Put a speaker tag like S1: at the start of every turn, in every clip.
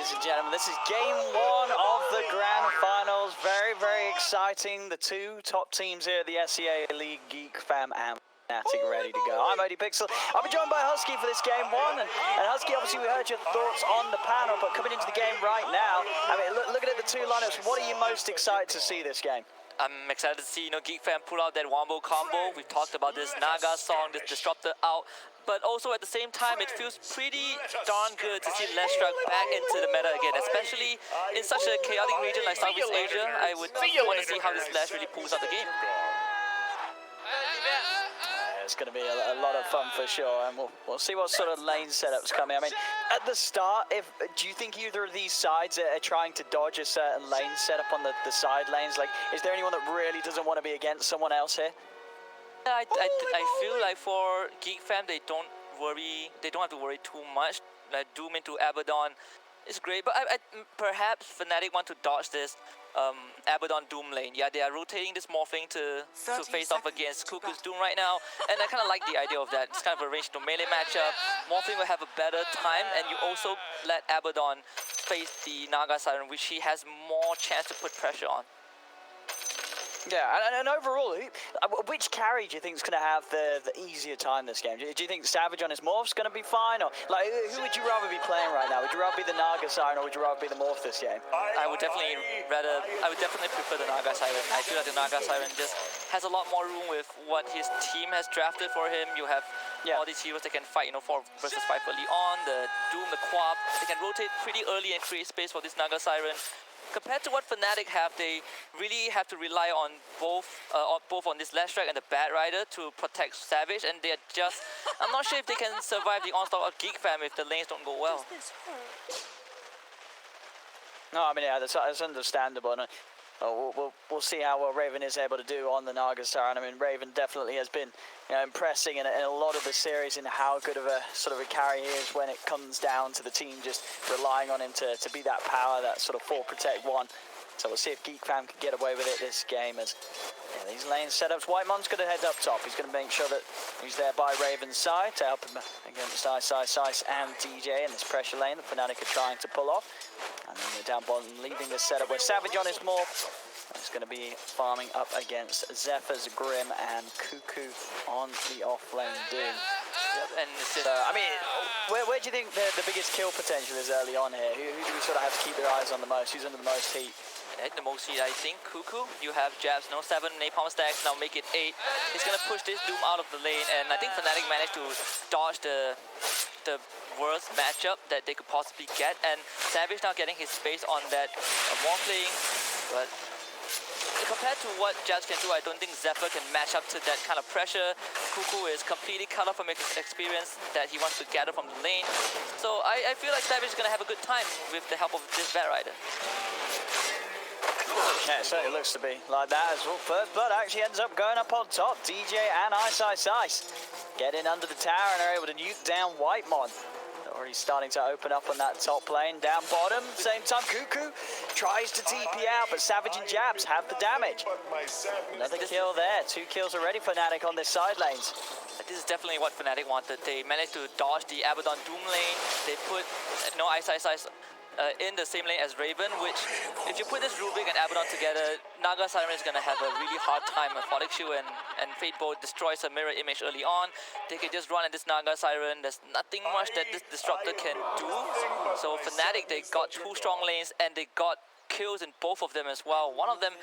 S1: ladies and gentlemen. This is game one of the Grand Finals. Very, very exciting. The two top teams here at the SEA League, GEEKFAM and FNATIC, ready to go. I'm ODPixel. I'll be joined by Husky for this game one. And Husky, obviously we heard your thoughts on the panel, but coming into the game right now, I mean, looking at the two lineups, what are you most excited to see this game?
S2: I'm excited to see, GEEKFAM pull out that wombo combo. We've talked about this Naga song, this Disruptor out. But also at the same time, it feels pretty darn good to see Leshrac back into the meta again, especially in such a chaotic region like Southeast Asia. I would want to see how this Lesh really pulls out the game.
S1: It's going to be a lot of fun for sure, and we'll see what sort of lane setups coming. I mean, at the start, do you think either of these sides are trying to dodge a certain lane setup on the side lanes? Like, is there anyone that really doesn't want to be against someone else here?
S2: I feel like for GEEKFAM, they don't have to worry too much. Like Doom into Abaddon is great, but perhaps FNATIC want to dodge this Abaddon Doom lane. Yeah, they are rotating this Morphling to face off against Cuckoo's Doom right now, and I kind of like the idea of that. It's kind of a ranged to melee matchup. Morphling will have a better time, and you also let Abaddon face the Naga Siren, which he has more chance to put pressure on.
S1: Yeah, and overall, which carry do you think is going to have the easier time this game? Do you think Savage on his Morph's going to be fine? Or like, who would you rather be playing right now? Would you rather be the Naga Siren or would you rather be the Morph this game?
S2: I would definitely prefer the Naga Siren. I feel like the Naga Siren just has a lot more room with what his team has drafted for him. You have all these heroes that can fight, 4 versus 5 early on. The Doom, the Quap, they can rotate pretty early and create space for this Naga Siren. Compared to what FNATIC have, they really have to rely on both on this Leshrac and the Bat Rider to protect Savage, and they're just, I'm not sure if they can survive the onslaught of GEEKFAM if the lanes don't go well.
S1: No, I mean, yeah, that's understandable. And, we'll see how Raven is able to do on the Naga Siren. I mean, Raven definitely has been impressing in a lot of the series in how good of a sort of a carry he is when it comes down to the team just relying on him to be that power, that sort of full protect one. So we'll see if GEEKFAM can get away with it this game as these lane setups. Whitemon's going to head up top. He's going to make sure that he's there by Raven's side to help him against Ice and DJ in this pressure lane that FNATIC are trying to pull off. And then we're down bottom, leaving this setup where Savage on his Morph. He's going to be farming up against Zephyr's Grim and Cuckoo on the off-lane Doom.
S2: Yep, and
S1: I mean, where do you think the biggest kill potential is early on here? Who do we sort of have to keep their eyes on the most? Who's under the most heat?
S2: The most heat, I think, Cuckoo. You have jabs, 7 napalm stacks, now make it 8. He's going to push this Doom out of the lane, and I think FNATIC managed to dodge the worst matchup that they could possibly get, and Savage now getting his space on that Morphling, but compared to what Jabs can do, I don't think Zephyr can match up to that kind of pressure. Cuckoo is completely cut off from his experience that he wants to gather from the lane, so I feel like Savage is going to have a good time with the help of this Bat Rider.
S1: Yeah, it certainly looks to be like that as well. First blood actually ends up going up on top. DJ and Ice get in under the tower and are able to nuke down Whitemon. Already starting to open up on that top lane. Down bottom, same time Cuckoo tries to TP out, but Savage and Jabs have the damage. Another kill there. 2 kills already for FNATIC on this side lanes.
S2: This is definitely what FNATIC wanted. They managed to dodge the Abaddon Doom lane. They put Ice in the same lane as Raven, which if you put this Rubik and Abaddon together, Naga Siren is going to have a really hard time. Photic Shoe and Fate Bolt destroys a mirror image early on. They can just run at this Naga Siren. There's nothing much that this Disruptor can do. So FNATIC, they got 2 strong lanes and they got kills in both of them as well. One of them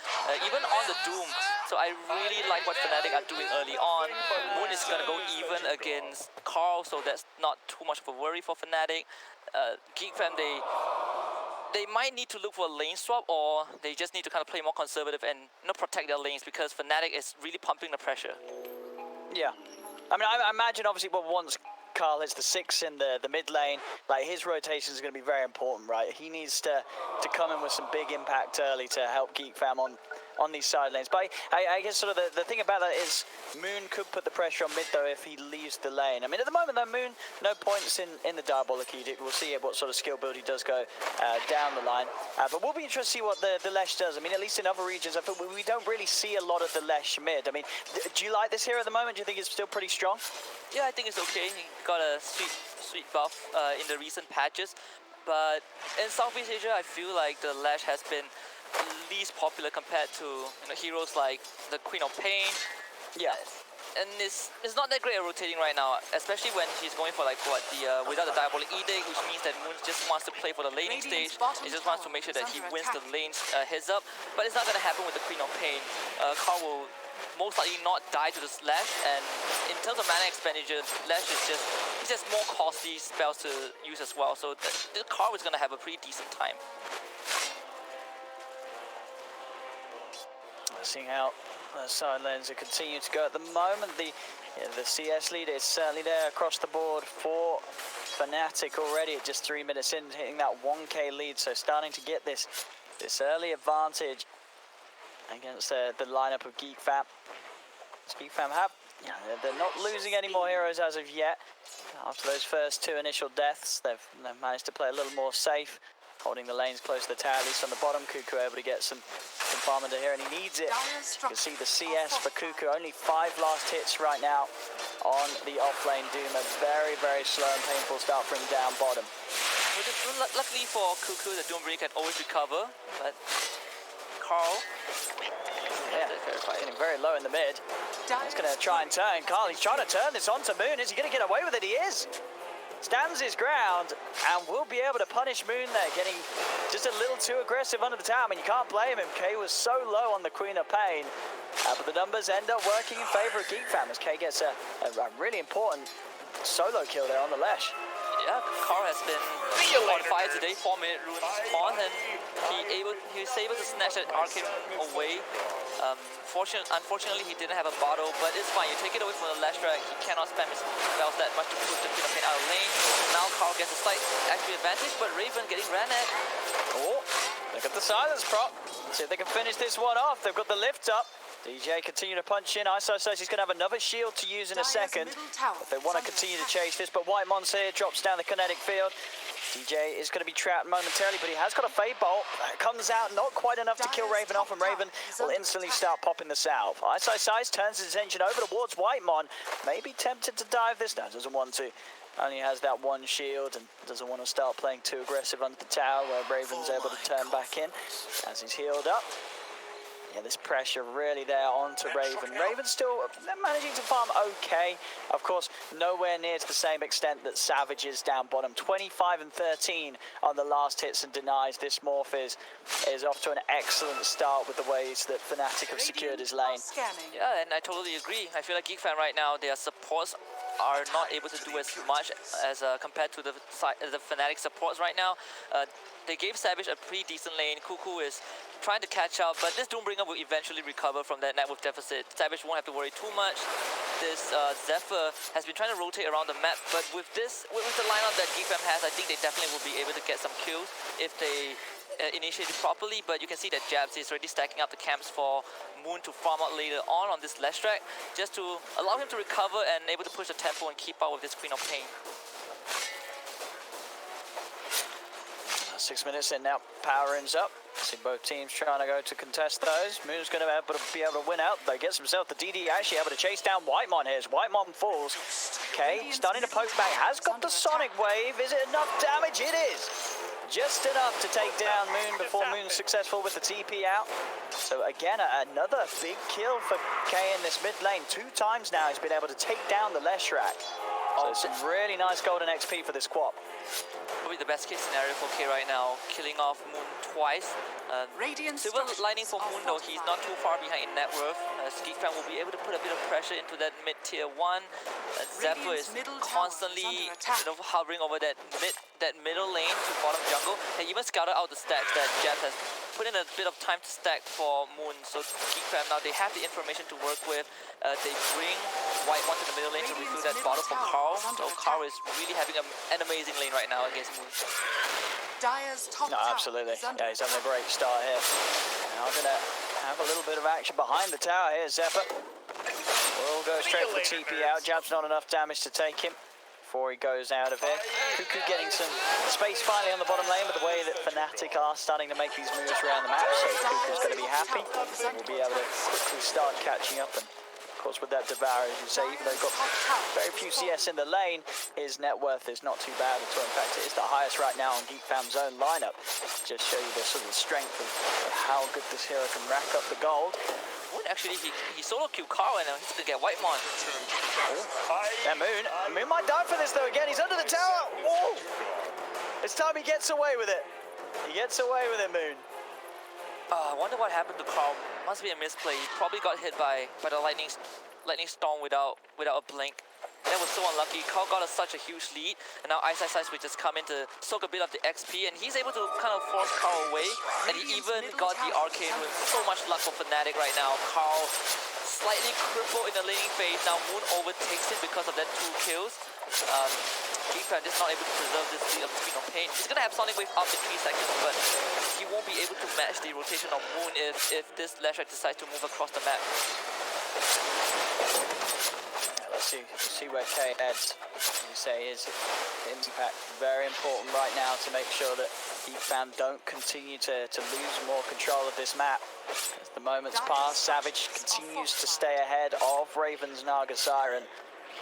S2: even on the Doom. So I really like what FNATIC are doing early on. Moon is going to go even against Carl, so that's not too much of a worry for FNATIC. GEEKFAM, they might need to look for a lane swap, or they just need to kind of play more conservative and protect their lanes, because FNATIC is really pumping the pressure.
S1: Yeah, I mean, I imagine obviously once Carl hits the 6 in the mid lane, like his rotation is going to be very important, right? He needs to come in with some big impact early to help GEEKFAM on these side lanes. But I guess sort of the thing about that is Moon could put the pressure on mid though if he leaves the lane. I mean, at the moment though, Moon, no points in the Diabolic Edict. We'll see what sort of skill build he does go down the line. But we'll be interested to see what the Lesh does. I mean, at least in other regions, I think we don't really see a lot of the Lesh mid. I mean, do you like this here at the moment? Do you think it's still pretty strong?
S2: Yeah, I think it's okay. He got a sweet buff in the recent patches. But in Southeast Asia, I feel like the Lash has been least popular compared to heroes like the Queen of Pain.
S1: Yeah.
S2: And it's not that great at rotating right now, especially when she's going for like what the without the Diabolic Edict, which means that Moon just wants to play for the laning stage. He just wants to make sure that he wins the lanes heads up. But it's not going to happen with the Queen of Pain. Carl will most likely not die to the Lash, and in terms of mana expenditure, Lash is just more costly spells to use as well. So the Carl is going to have a pretty decent time.
S1: Seeing how the side lanes are continuing to go at the moment. The CS lead is certainly there across the board for FNATIC already at just 3 minutes in, hitting that 1k lead. So starting to get this early advantage against the lineup of GEEKFAM. GEEKFAM have, they're not losing any more heroes as of yet. After those first 2 initial deaths, they've managed to play a little more safe, holding the lanes close to the tower, at least on the bottom. Cuckoo able to get some farm into here, and he needs it. You can see the CS for Cuckoo, only 5 last hits right now on the off-lane Doom. A very, very slow and painful start from down bottom.
S2: Luckily for Cuckoo, the Doom Break can always recover, but Carl...
S1: Getting very low in the mid. He's going to try and turn. Carl, he's trying to turn this onto Moon. Is he going to get away with it? He is. Stands his ground and will be able to punish Moon there, getting just a little too aggressive under the tower. I mean, you can't blame him. K was so low on the Queen of Pain, but the numbers end up working in favor of GEEKFAM as K gets a really important solo kill there on the Lash.
S2: Yeah, Carl has been on fire today, 4-minute runes on, and he was able to snatch that arcade away. Unfortunately, he didn't have a bottle, but it's fine. You take it away from the Lash Drag, he cannot spam his spells that much to push the Queen of Pain out of lane. Now Carl gets a slight actually advantage, but Raven getting ran at.
S1: Oh, look at the silence prop. See if they can finish this one off. They've got the lift up. DJ continue to punch in. ISO says he's going to have another shield to use in a second if they want to continue to chase this. But White Mon's here, drops down the kinetic field. DJ is going to be trapped momentarily, but he has got a Fade Bolt. Comes out, not quite enough to kill Raven off, and Raven will instantly start popping the salve. ISO Size turns his attention over towards White Mon. Maybe tempted to dive this. No, doesn't want to. Only has that one shield and doesn't want to start playing too aggressive under the tower, where Raven's able to turn back in as he's healed up. Yeah, this pressure really there onto Raven. Raven's still managing to farm okay. Of course, nowhere near to the same extent that Savage is down bottom. 25 and 13 on the last hits and denies. This Morph is off to an excellent start with the ways that FNATIC have secured his lane.
S2: Yeah, and I totally agree. I feel like GEEKFAM right now, their supports are not able to do as much as compared to the FNATIC supports right now. They gave Savage a pretty decent lane. Cuckoo is trying to catch up, but this Doombringer will eventually recover from that net worth deficit. Savage won't have to worry too much. This Zephyr has been trying to rotate around the map, but with the lineup that GEEKFAM has, I think they definitely will be able to get some kills if they initiate it properly. But you can see that Jabs is already stacking up the camps for Moon to farm out later on this Lash track, just to allow him to recover and able to push the tempo and keep up with this Queen of Pain.
S1: 6 minutes in now, power ends up. See both teams trying to go to contest those. Moon's going to be able to win out, though. Gets himself the DD, actually able to chase down Whitemon here. Whitemon falls. Okay, starting to poke back. Has got the Sonic Wave. Is it enough damage? It is. Just enough to take down Moon before Moon's successful with the TP out. So again, another big kill for K in this mid lane. 2 times now he's been able to take down the Leshrac. So some really nice golden XP for this quap.
S2: Probably the best case scenario for K right now, killing off Moon twice. Silver lining for Moon though, he's not too far behind in net worth. GEEKFAM will be able to put a bit of pressure into that mid tier 1. Zephyr is constantly hovering over that middle lane to bottom jungle. They even scouted out the stacks that Jabs has put in a bit of time to stack for Moon. So GEEKFAM now, they have the information to work with. They bring White One to the middle lane to refill that bottle from Carl. So Carl is really having an amazing lane right now against Moon.
S1: No, absolutely. Yeah, he's having a great start here. Now going to have a little bit of action behind the tower here. Zephyr will go straight for the TP out. Jab's not enough damage to take him before he goes out of here. Cuckoo getting some space finally on the bottom lane, but the way that FNATIC are starting to make these moves around the map, so Cuckoo's going to be happy. We'll be able to quickly start catching up and Of course, with that Devour, as you say, even though he's got very few CS in the lane, his net worth is not too bad at all. In fact, it is the highest right now on GeekFam's own lineup. Just show you the sort of strength of how good this hero can rack up the gold.
S2: Actually, he solo killed Carl and he's gonna get Whitemon.
S1: Yeah, Moon might die for this though again. He's under the tower. Whoa! It's time he gets away with it. He gets away with it, Moon.
S2: I wonder what happened to Carl. Must be a misplay. He probably got hit by the lightning storm without a blink. That was so unlucky. Carl got such a huge lead, and now Ice will just come in to soak a bit of the XP, and he's able to kind of force Carl away, and he even got the arcane with so much luck for FNATIC right now. Carl slightly crippled in the laning phase. Now Moon overtakes him because of that 2 kills. GeekFam just not able to preserve this lead of Queen of Pain. He's gonna have Sonic Wave after 3 seconds, but he won't be able to match the rotation of Moon if this Lashrak decides to move across the map.
S1: Let's see where K heads. As you say, his impact very important right now to make sure that GeekFam don't continue to lose more control of this map. As the moments pass, Savage continues to stay ahead of Raven's Naga Siren.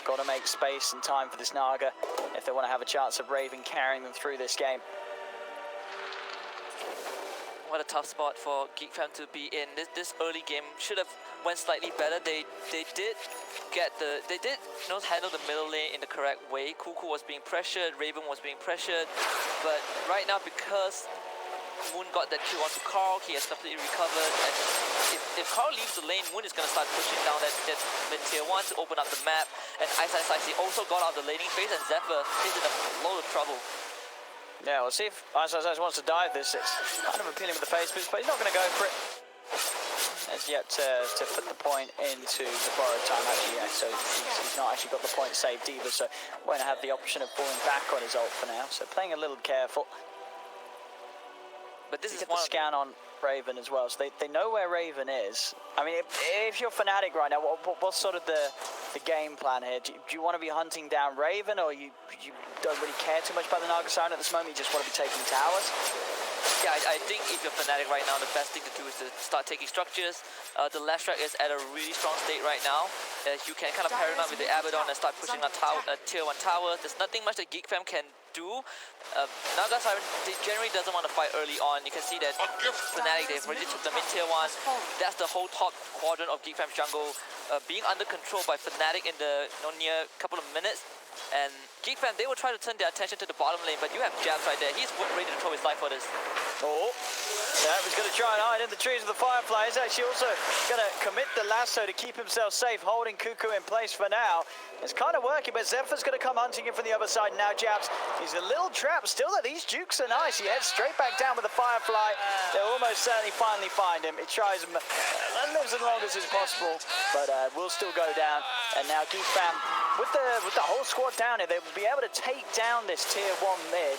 S1: Got to make space and time for this Naga if they want to have a chance of Raven carrying them through this game.
S2: What a tough spot for GeekFam to be in. This early game should have went slightly better. They did handle the middle lane in the correct way. Cuckoo was being pressured, Raven was being pressured, but right now because Moon got that kill onto Carl, he has completely recovered, and if Carl leaves the lane, Moon is going to start pushing down that mid tier 1 to open up the map, and Ice also got out of the laning phase, and Zephyr is in a load of trouble.
S1: Yeah, we'll see if Ice wants to dive this. It's kind of appealing with the face boost, but he's not going to go for it. Has yet to put the point into the borrowed time, actually, yeah. So he's not actually got the point saved either, so won't have the option of falling back on his ult for now. So playing a little careful.
S2: But this is
S1: the scan on Raven as well, so they know where Raven is. I mean, if you're FNATIC right now, what's sort of the game plan here? Do you want to be hunting down Raven, or you don't really care too much about the Naga Siren at this moment? You just want to be taking towers?
S2: Yeah, I think if you're FNATIC right now, the best thing to do is to start taking structures. The Lashrak is at a really strong state right now. You can kind of paranoid with the Abaddon and start pushing on tier 1 towers. There's nothing much that GeekFam can do. Naga Siren generally doesn't want to fight early on. You can see that FNATIC, they've already took the mid tier 1. That's the whole top quadrant of GeekFam's jungle being under control by FNATIC in the near couple of minutes. And GeekFam, they will try to turn their attention to the bottom lane, but you have Jabs right there. He's ready to throw his life for this.
S1: Oh, yeah, he's going to try and hide in the trees of the Firefly. He's actually also going to commit the lasso to keep himself safe, holding Cuckoo in place for now. It's kind of working, but Zephyr's going to come hunting him from the other side now. Jabs, he's a little trapped. Still, that these jukes are nice. He heads straight back down with the Firefly. They'll almost certainly finally find him. He tries and lives as long as is possible, but will still go down. And now GeekFam, with the whole squad down here, they will be able to take down this tier 1 mid.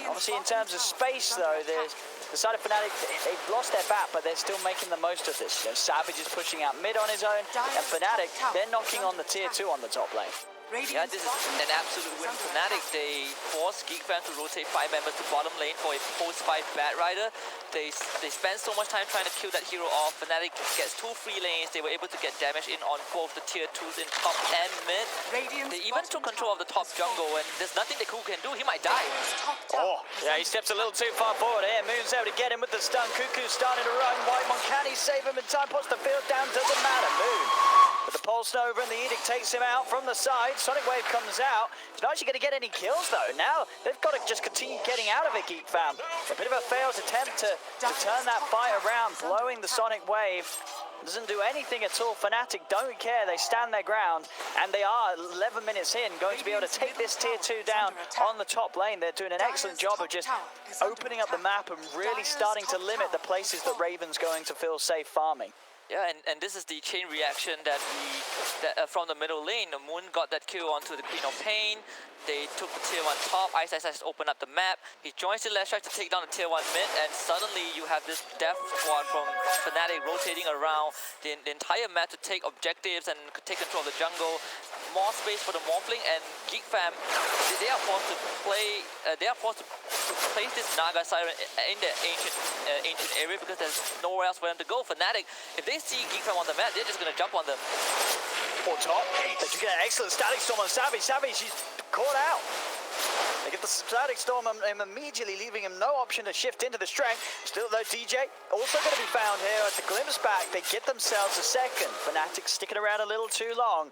S1: Obviously, in terms of space, though, the side of FNATIC, they've lost their bat, but they're still making the most of this. You know, Savage is pushing out mid on his own, and FNATIC, they're knocking on the tier 2 on the top lane.
S2: Yeah, this is an absolute win for FNATIC. They forced GeekFam to rotate 5 members to bottom lane for a post-fight Bat Rider. They spent so much time trying to kill that hero off. FNATIC gets 2 free lanes. They were able to get damage in on both the tier 2s in top and mid. They even took control of the top jungle, and there's nothing that Cuckoo can do. He might die.
S1: Oh, yeah, he steps a little too far forward here. Moon's able to get him with the stun. Cuckoo's starting to run. Whitemon, can he save him in time? Puts the field down. Doesn't matter. Moon. But the Pulse Nova and the Edict takes him out from the side. Sonic Wave comes out. He's not actually going to get any kills, though. Now, they've got to just continue getting out of it, GeekFam. A bit of a failed attempt to turn that fight around, blowing the Sonic Wave. Doesn't do anything at all. FNATIC don't care. They stand their ground, and they are 11 minutes in, going to be able to take this tier 2 down on the top lane. They're doing an excellent job of just opening up the map and really starting to limit the places that Raven's going to feel safe farming.
S2: Yeah, and this is the chain reaction that from the middle lane. The Moon got that kill onto the Queen of Pain. They took the tier 1 top. Ice opened up the map. He joins the Lashrak to take down the tier 1 mid, and suddenly you have this death squad from FNATIC rotating around the entire map to take objectives and take control of the jungle. More space for the Morphling, and GeekFam, they are forced to play. They are forced to place this Naga Siren in the ancient area because there's nowhere else for them to go. FNATIC, if they see GeekFam on the map, they're just gonna jump on them.
S1: or top. They do get an excellent Static Storm on Savage. Savage, he's caught out. They get the Static Storm on him immediately, leaving him no option to shift into the strength. Still though, DJ also going to be found here at the glimpse back. They get themselves a second. FNATIC sticking around a little too long.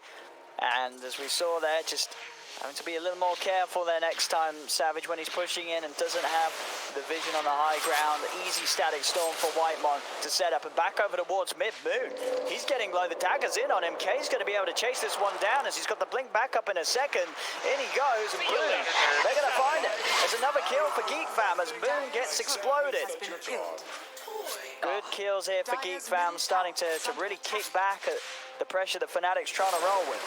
S1: And as we saw there, just having to be a little more careful there next time. Savage, when he's pushing in and doesn't have the vision on the high ground. Easy Static Storm for Whitemon to set up and back over towards mid-moon. He's getting low. The dagger's in on him. K's going to be able to chase this one down as he's got the blink back up in a second. In he goes, and boom, they're going to find it. There's another kill for GEEKFAM as Moon gets exploded. Good kills here for GEEKFAM, starting to really kick back at the pressure that FNATIC's trying to roll with.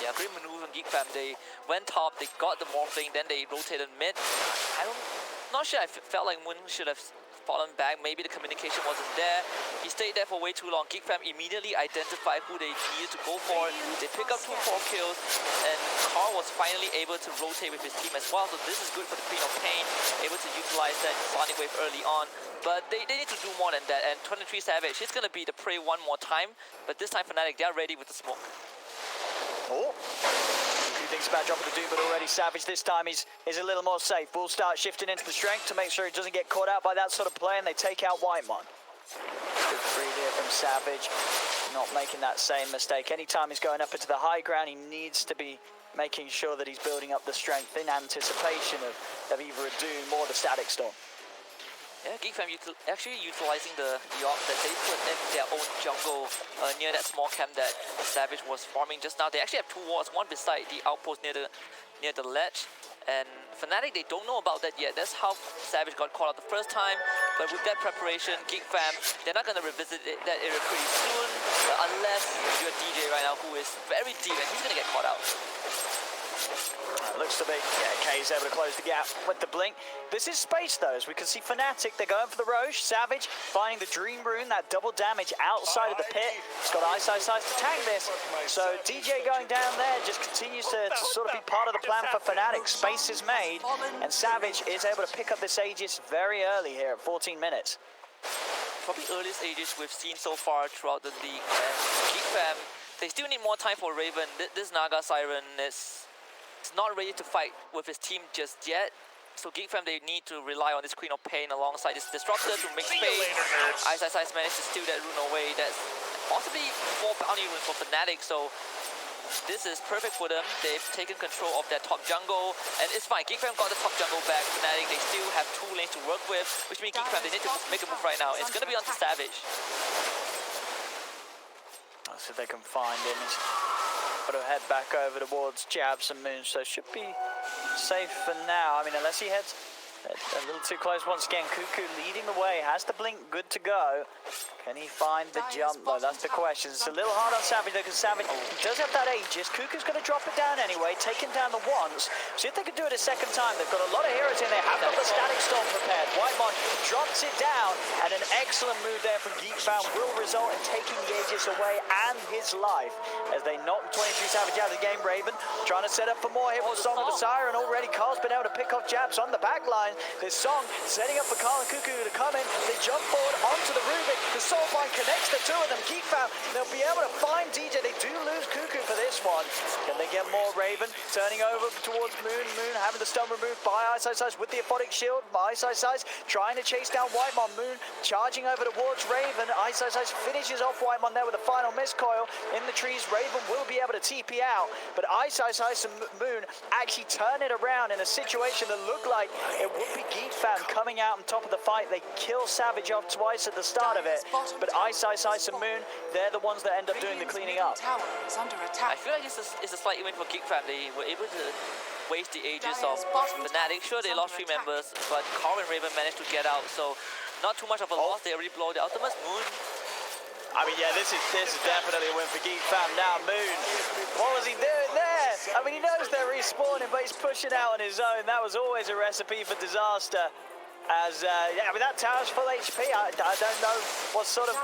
S2: Yeah, great maneuver from GEEKFAM. They went top, they got the morphling, then they rotated mid. Not sure, I felt like Moon should have fallen back. Maybe the communication wasn't there. He stayed there for way too long. GEEKFAM immediately identified who they needed to go for. They pick up 2 4 kills, and Carl was finally able to rotate with his team as well. So this is good for the Queen of Pain, able to utilize that Sonic Wave early on. But they need to do more than that. And 23 Savage, he's going to be the prey one more time. But this time FNATIC, they are ready with the smoke.
S1: Oh, he thinks about dropping the Doom, but already Savage this time is a little more safe. Will start shifting into the strength to make sure he doesn't get caught out by that sort of play, and they take out Whitemon. Good free here from Savage, not making that same mistake. Anytime he's going up into the high ground, he needs to be making sure that he's building up the strength in anticipation of either a Doom or the Static Storm.
S2: Yeah, GEEKFAM actually utilizing the op that they put in their own jungle near that small camp that Savage was farming just now. They actually have 2 wards, one beside the outpost near the ledge. And FNATIC, they don't know about that yet. That's how Savage got caught out the first time. But with that preparation, GEEKFAM, they're not going to revisit that area pretty soon, unless you're DJ right now, who is very deep, and he's going to get caught out.
S1: Looks to be, yeah, K's able to close the gap with the blink. This is space though, as we can see FNATIC, they're going for the Roche. Savage finding the Dream Rune, that double damage outside of the pit. He's got Ice to tank this. So DJ going down there just continues to sort of be part of the plan for FNATIC. Space is made, and Savage is able to pick up this Aegis very early here at 14 minutes.
S2: Probably earliest Aegis we've seen so far throughout the league. And GEEKFAM, they still need more time for Raven. This Naga Siren is not ready to fight with his team just yet. So GEEKFAM, they need to rely on this Queen of Pain alongside this Disruptor to make space. Ice managed to steal that rune away. That's possibly 4 bounty runes for FNATIC, so this is perfect for them. They've taken control of their top jungle, and it's fine. GEEKFAM got the top jungle back. FNATIC, they still have 2 lanes to work with, which means GEEKFAM, they need to make a move right now. It's going to be on to Savage.
S1: Let's see if they can find him. Got to head back over towards Jabs and Moon, so should be safe for now. I mean, unless he heads a little too close once again. Cuckoo leading the way, has the blink, good to go. Can he find the jump though? That's the question. It's a little hard on Savage though, because Savage does have that Aegis. Cuckoo's going to drop it down anyway, taking down the once. See if they can do it a second time. They've got a lot of heroes in there, have got the Static Storm prepared. Whitemon drops it down, and an excellent move there from GEEKFAM will result in taking the Aegis away and his life as they knock 23 Savage out of the game. Raven trying to set up for more here with Song of the Siren. Already Carl's been able to pick off Jabs on the back line. This Song setting up for Carl and Cuckoo to come in. They jump forward onto the Rubik. The Soulbind connects the 2 of them. GEEKFAM, they'll be able to find DJ. They do lose Cuckoo for this one. Can they get more? Raven turning over towards Moon. Moon having the stun removed by Ice with the Aphotic Shield. Ice trying to chase down Whitemon. Moon charging over towards Raven. Ice finishes off Whitemon there with a final miscoil in the trees. Raven will be able to TP out, but Ice and Moon actually turn it around in a situation that looked like it would be GEEKFAM coming out on top of the fight. They kill Savage off twice at the start of it, but Ice and Moon, they're the ones that end up doing the cleaning up.
S2: I feel like it's a slight win for GEEKFAM. They were able to waste the Aegis of FNATIC. Sure, they lost 3 members, but Carl and Raven managed to get out, so not too much of a loss. They already blow the ultimates. Moon,
S1: I mean, yeah, this is definitely a win for GEEKFAM. Now, Moon, what was he doing there? I mean, he knows they're respawning, but he's pushing out on his own. That was always a recipe for disaster. As, yeah, I mean, that tower's full HP. I don't know what sort of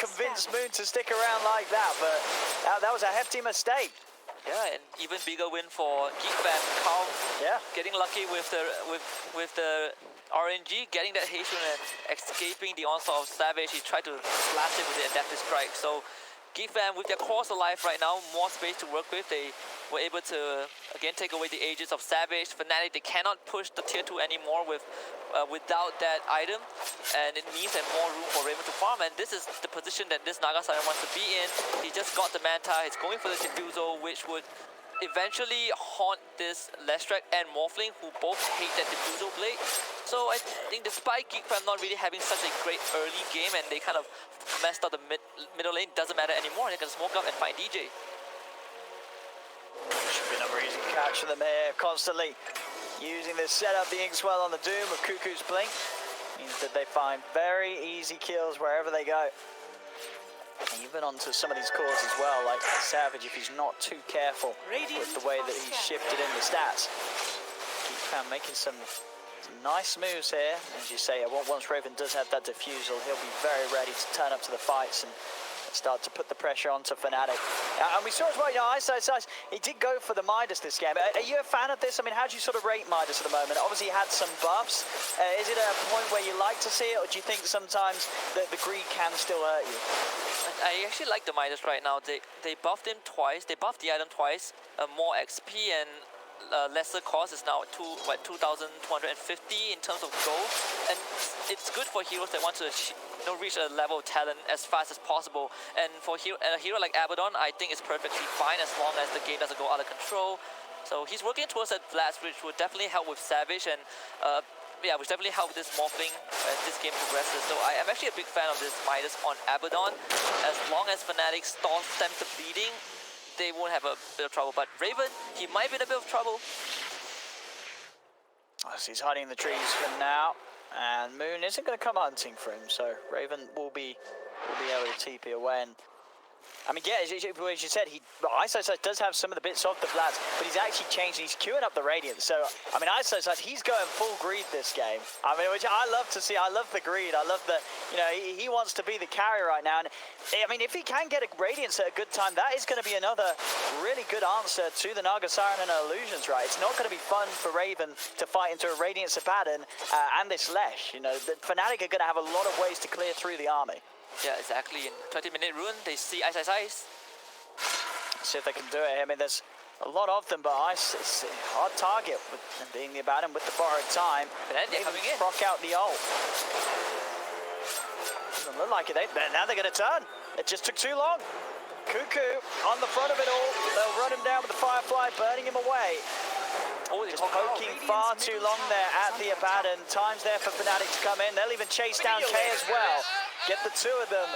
S1: convinced Moon to stick around like that, but that was a hefty mistake.
S2: yeah, and even bigger win for GEEKFAM. Carl, getting lucky with the RNG, getting that haste rune and escaping the onslaught of Savage. He tried to blast it with the Adaptive Strike. So GEEKFAM, with their cores alive right now, more space to work with. They were able to, again, take away the ages of Savage. FNATIC, they cannot push the tier 2 anymore without that item, and it means that more room for Raven to farm, and this is the position that this Naga Siren wants to be in. He just got the Manta, he's going for the Diffusal, which would eventually haunt this Lestrak and Morphling, who both hate that Diffusal blade. So I think despite GEEKFAM not really having such a great early game, and they kind of messed up the middle lane, doesn't matter anymore. They can smoke up and find DJ.
S1: Should be another easy catch for them here, constantly using this setup, the Inkswell on the Doom of Cuckoo's Blink. Means that they find very easy kills wherever they go. Even onto some of these cores as well, like Savage, if he's not too careful with the way that he's shifted in the stats. GEEKFAM making some nice moves here. As you say, once Raven does have that Diffusal, he'll be very ready to turn up to the fights and start to put the pressure onto FNATIC. And we saw as well, you know, Ice, he did go for the Midas this game. Are you a fan of this? I mean, how do you sort of rate Midas at the moment? Obviously, he had some buffs. Is it a point where you like to see it, or do you think sometimes that the greed can still hurt you?
S2: I actually like the Midas right now. They buffed him twice. They buffed the item twice. More XP and lesser cost is now 2,250 in terms of gold, and it's good for heroes that want to reach a level of talent as fast as possible. And for a hero like Abaddon, I think it's perfectly fine as long as the game doesn't go out of control. So he's working towards that blast, which would definitely help with Savage, and yeah, which definitely help this Morphling as this game progresses. So I am actually a big fan of this Midas on Abaddon. As long as FNATIC stems the bleeding, they won't have a bit of trouble. But Raven, he might be in a bit of trouble.
S1: As he's hiding in the trees for now, and Moon isn't going to come hunting for him, so Raven will be able to TP away. And I mean, yeah, as you said, Ice does have some of the bits off the Vlads, but he's actually changed. He's queuing up the Radiance. So, I mean, Ice, he's going full greed this game. I mean, which I love to see. I love the greed. I love the, you know, he wants to be the carrier right now. And I mean, if he can get a Radiance at a good time, that is going to be another really good answer to the Naga Siren and Illusions, right? It's not going to be fun for Raven to fight into a Radiance Abaddon and this Lesh. You know, the FNATIC are going to have a lot of ways to clear through the army.
S2: Yeah, exactly. In 20-minute rune, they see Ice.
S1: Let's see if they can do it. I mean, there's a lot of them, but Ice is a hard target with being the Abaddon with the borrowed time.
S2: But then they're coming in.
S1: Proc out the ult. Doesn't look like it. Now they're going to turn. It just took too long. Cuckoo on the front of it all. They'll run him down with the Firefly, burning him away.
S2: Oh,
S1: just poking far too long there at the Abaddon. Time's there for FNATIC to come in. They'll even chase down K as well. Get the two of them.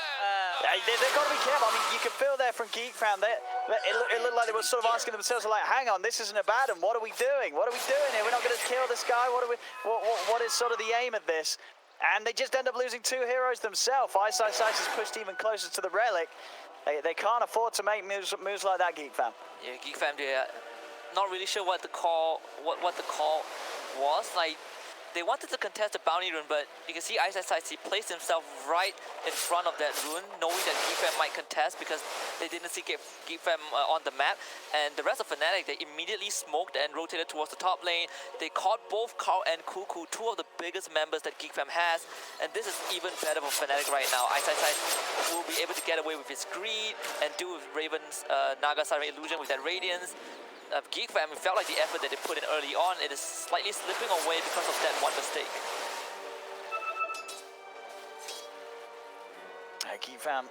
S1: They've got to be careful. I mean, you can feel there from GEEKFAM. It looked like they were sort of asking themselves, like, hang on, this is an Abaddon. What are we doing? What are we doing here? We're not going to kill this guy. What is sort of the aim of this? And they just end up losing two heroes themselves. Ice is pushed even closer to the Relic. They can't afford to make moves like that, GEEKFAM.
S2: Yeah, GEEKFAM, they're not really sure what the call was. Like, they wanted to contest the bounty rune, but you can see Ice, he placed himself right in front of that rune, knowing that GEEKFAM might contest because they didn't see GEEKFAM on the map. And the rest of FNATIC, they immediately smoked and rotated towards the top lane. They caught both Carl and Cuckoo, two of the biggest members that GEEKFAM has. And this is even better for FNATIC right now. Ice will be able to get away with his greed and do with Raven's Naga Siren Illusion with that Radiance. GEEKFAM, it felt like the effort that they put in early on, it is slightly slipping away because of that one mistake.
S1: GEEKFAM,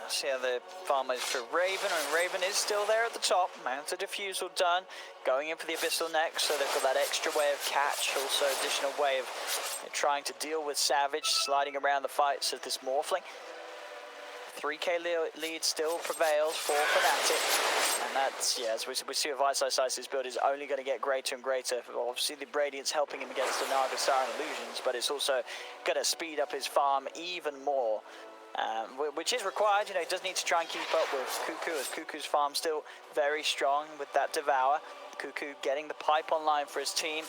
S1: see how the farm is for Raven, and Raven is still there at the top. Manta Diffusal done, going in for the Abyssal next, so they've got that extra way of catch, also additional way of trying to deal with Savage, sliding around the fights of this Morphling. 3k lead still prevails for FNATIC, and that's, yeah, as we see with Ice's build is only going to get greater and greater. Obviously the Radiance helping him against the Naga Siren Illusions, but it's also going to speed up his farm even more, which is required. You know, he does need to try and keep up with Cuckoo, as Cuckoo's farm still very strong with that Devour. Cuckoo getting the pipe online for his team,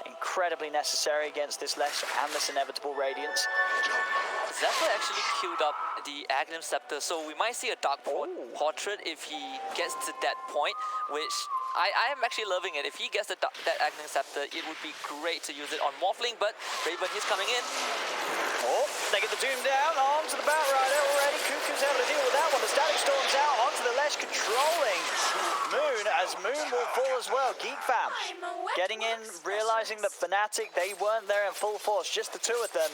S1: incredibly necessary against this Lesh and this inevitable Radiance.
S2: Zephyr actually queued up the Aghanim Scepter, so we might see a Dark Portrait if he gets to that point, which I am actually loving it. If he gets that Aghanim Scepter, it would be great to use it on Morphling, but Raven, he's coming in.
S1: Oh, they get the Doom down onto the Batrider already. Cuckoo's able to deal with that one. The Static Storm's out onto the Lesh, controlling Moon, as Moon will fall as well. GeekFam getting in, realizing that FNATIC, they weren't there in full force, just the two of them.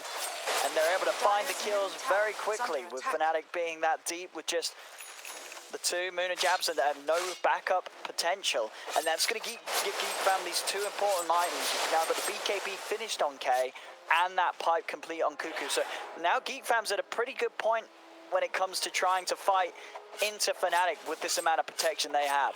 S1: And they're able to find the kills very quickly, with FNATIC being that deep with just the two, Moon and Jabs, and no backup potential. And that's going to give GeekFam these two important items. You've now got the BKB finished on K, and that pipe complete on Cuckoo. So now GeekFam's at a pretty good point when it comes to trying to fight into FNATIC with this amount of protection they have.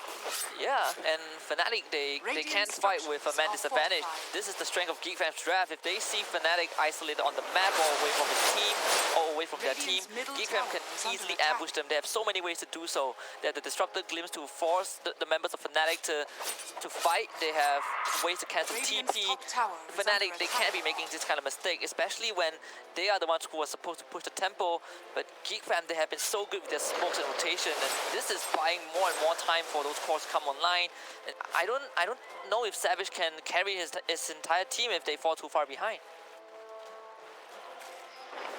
S2: Yeah, and FNATIC, they can't fight with a man disadvantage. This is the strength of GeekFam's draft. If they see FNATIC isolated on the map or away from his team, or away from their team, GeekFam can easily ambush them. They have so many ways to do so. They have the Disruptor Glimpse to force the members of FNATIC to fight. They have ways to cancel TP. FNATIC, they can't be making this kind of mistake, especially when they are the ones who are supposed to push the tempo. But GeekFam, they have been so good with their smokes and rotation. And this is buying more and more time for those cores to come online. And I don't know if Savage can carry his entire team if they fall too far behind.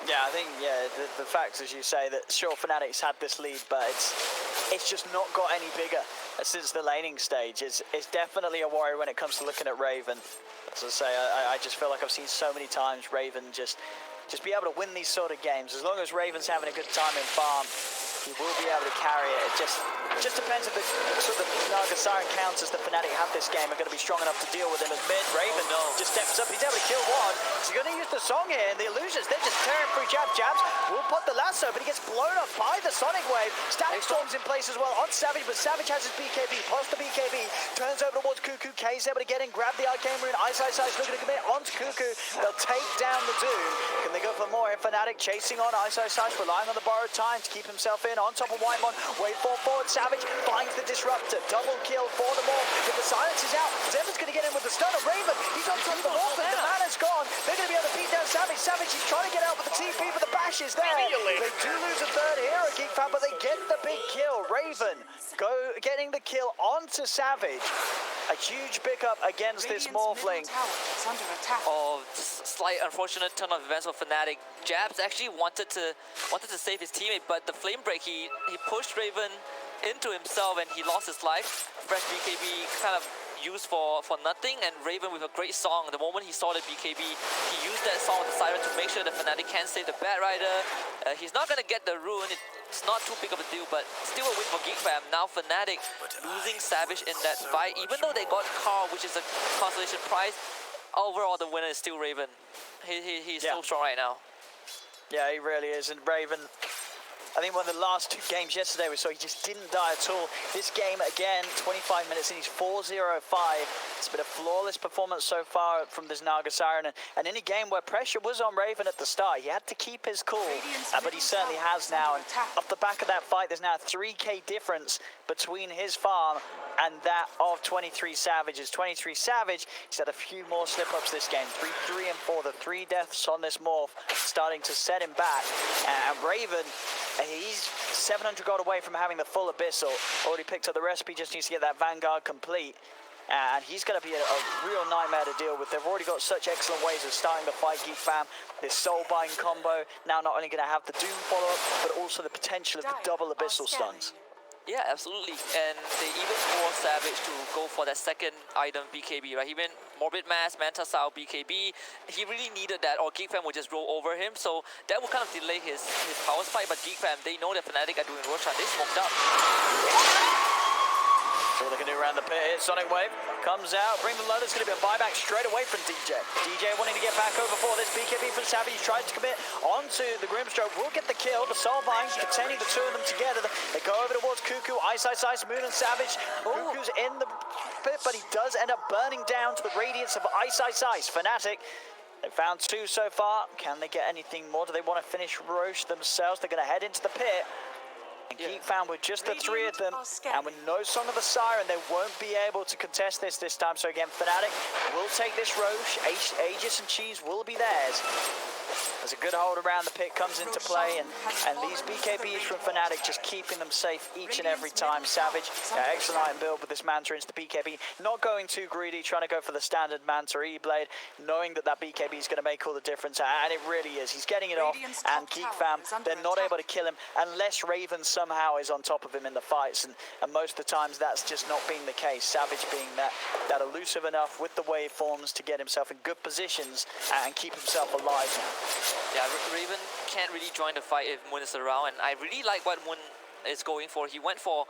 S1: Yeah, I think the facts, as you say, that sure FNATIC's had this lead, but it's just not got any bigger since the laning stage. It's definitely a worry when it comes to looking at Raven. As I say, I just feel like I've seen so many times Raven just be able to win these sort of games. As long as Raven's having a good time in farm, he will be able to carry it. It just depends if the sort of Naga Siren counters that FNATIC have this game are going to be strong enough to deal with him. As mid, Raven just steps up. He's able to kill one. He's going to use the song here, and the illusions, they're just tearing through Jabs. Will put the lasso, but he gets blown up by the Sonic Wave. Static Storm's in place as well on Savage, but Savage has his BKB, plus the BKB, turns over towards Cuckoo. K's able to get in, grab the Arcane Rune. Ice looking to commit onto Cuckoo. They'll take down the Doom. Can they go for more? FNATIC chasing on Ice, relying on the borrowed time to keep himself in. On top of Whitemon, wait forward. Savage finds the Disruptor. Double kill for them all. If the silence is out, Zephyr's going to get in with the stun of Raven. He's on top of the wall, but the mana's gone. They're going to be able to beat down Savage. Savage, he's trying to get out with the TP, but the bash is there. They do lose a third hero, GeekFam, but they get the big kill. Raven getting the kill onto Savage. A huge pickup against this Morphling.
S2: Oh, slight unfortunate turn of events for FNATIC. Jabs actually wanted to save his teammate, but the flame break, he pushed Raven into himself and he lost his life. Fresh BKB kind of used for nothing, and Raven with a great song. The moment he saw the BKB, he used that song with the Siren to make sure that FNATIC can save the Batrider. He's not going to get the rune. It's not too big of a deal, but still a win for GeekFam. Now FNATIC losing Savage in that fight, even though they got Carl, which is a consolation prize. Overall, the winner is still Raven. He's so strong right now.
S1: Yeah, he really is. And Raven, I think one of the last two games yesterday we saw, he just didn't die at all. This game, again, 25 minutes and he's 4-0-5. It's been a flawless performance so far from this Naga Siren. And in a game where pressure was on Raven at the start, he had to keep his cool, but he certainly has now. And off the back of that fight, there's now a 3k difference between his farm and that of 23 Savage's. 23 Savage, he's had a few more slip-ups this game. 3 and 4, the 3 deaths on this morph starting to set him back. And Raven, he's 700 gold away from having the full Abyssal. Already picked up the recipe, just needs to get that Vanguard complete. And he's going to be a real nightmare to deal with. They've already got such excellent ways of starting the fight, GeekFam. This soul-buying combo, now not only going to have the Doom follow-up, but also the potential of the double Abyssal stuns.
S2: Yeah, absolutely. And they even forced Savage to go for that second item, BKB, right? He went Morbid Mass, Manta style BKB. He really needed that, or GeekFam would just roll over him. So that would kind of delay his power spike. But GeekFam, they know that FNATIC are doing Roshan. They smoked up.
S1: So what they can do around the pit here. Sonic Wave comes out, bring the load. It's going to be a buyback straight away from DJ. DJ wanting to get back over for this BKB from Savage. He tries to commit onto the Grimstroke. Will get the kill. The Soul Vines containing the two of them together. They go over towards Cuckoo. Ice, Moon and Savage. Cuckoo's in the pit, but he does end up burning down to the radiance of Ice. FNATIC. They found 2 so far. Can they get anything more? Do they want to finish Roche themselves? They're going to head into the pit. And GEEKFAM with just the three of them, and with no Song of the Siren, they won't be able to contest this time. So again, FNATIC will take this Roche. Aegis and Cheese will be theirs. As a good hold around the pit comes into play, and these BKBs from FNATIC just keeping them safe each and every time. Savage, excellent item build with this Manta into the BKB. Not going too greedy, trying to go for the standard Manta E-Blade, knowing that BKB is going to make all the difference, and it really is. He's getting it off, and GEEKFAM, they're not able to kill him unless Raven somehow is on top of him in the fights, and most of the times that's just not been the case. Savage being that elusive enough with the waveforms to get himself in good positions and keep himself alive now.
S2: Yeah, Raven can't really join the fight if Moon is around, and I really like what Moon is going for. He went for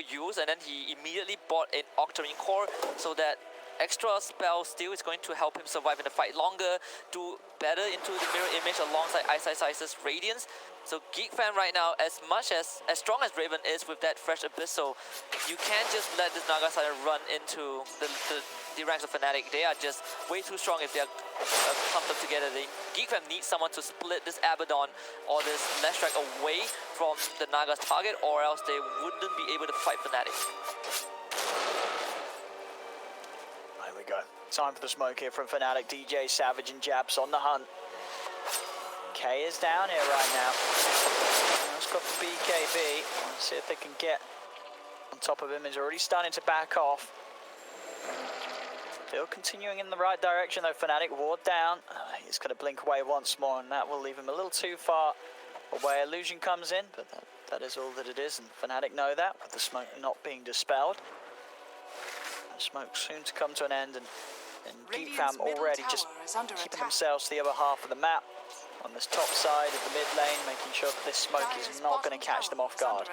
S2: use, and then he immediately bought an Octarine Core, so that extra spell steal is going to help him survive in the fight longer, do better into the mirror image alongside Ice Radiance. So GEEKFAM right now, as strong as Raven is with that fresh Abyssal, you can't just let this Naga Siren run into the ranks of FNATIC. They are just way too strong if they are clumped up together. GEEKFAM needs someone to split this Abaddon or this Leshrac away from the Naga's target, or else they wouldn't be able to fight FNATIC.
S1: There we go. Time for the smoke here from FNATIC. DJ, Savage and Jabs on the hunt. K is down here right now. Let's go for BKB. Let's see if they can get on top of him. He's already starting to back off. Still continuing in the right direction though, FNATIC. Ward down. He's going to blink away once more, and that will leave him a little too far away. Illusion comes in, but that is all that it is, and FNATIC know that, with the smoke not being dispelled. The smoke soon to come to an end, and GEEKFAM already just keeping themselves to the other half of the map. On this top side of the mid lane, making sure that this smoke is not going to catch them off guard.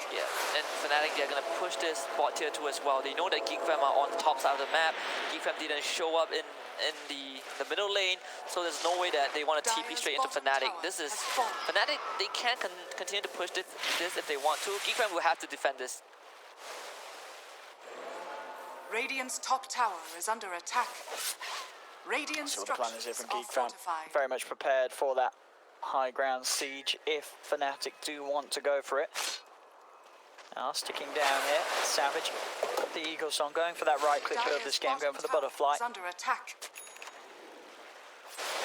S2: Yeah, and FNATIC, they're going to push this bot tier 2 as well. They know that GEEKFAM are on the top side of the map. GEEKFAM didn't show up in the middle lane, so there's no way that they want to TP straight into FNATIC. This is FNATIC, they can't continue to push this if they want to. GEEKFAM will have to defend this.
S3: Radiant's top tower is under attack. Radiant
S1: So the plan is here from GEEKFAM.
S3: fortified.
S1: Very much prepared for that high ground siege if FNATIC do want to go for it. Now sticking down here, Savage, the Eagle Song, going for that right click of this game, going for the butterfly.
S3: Under attack.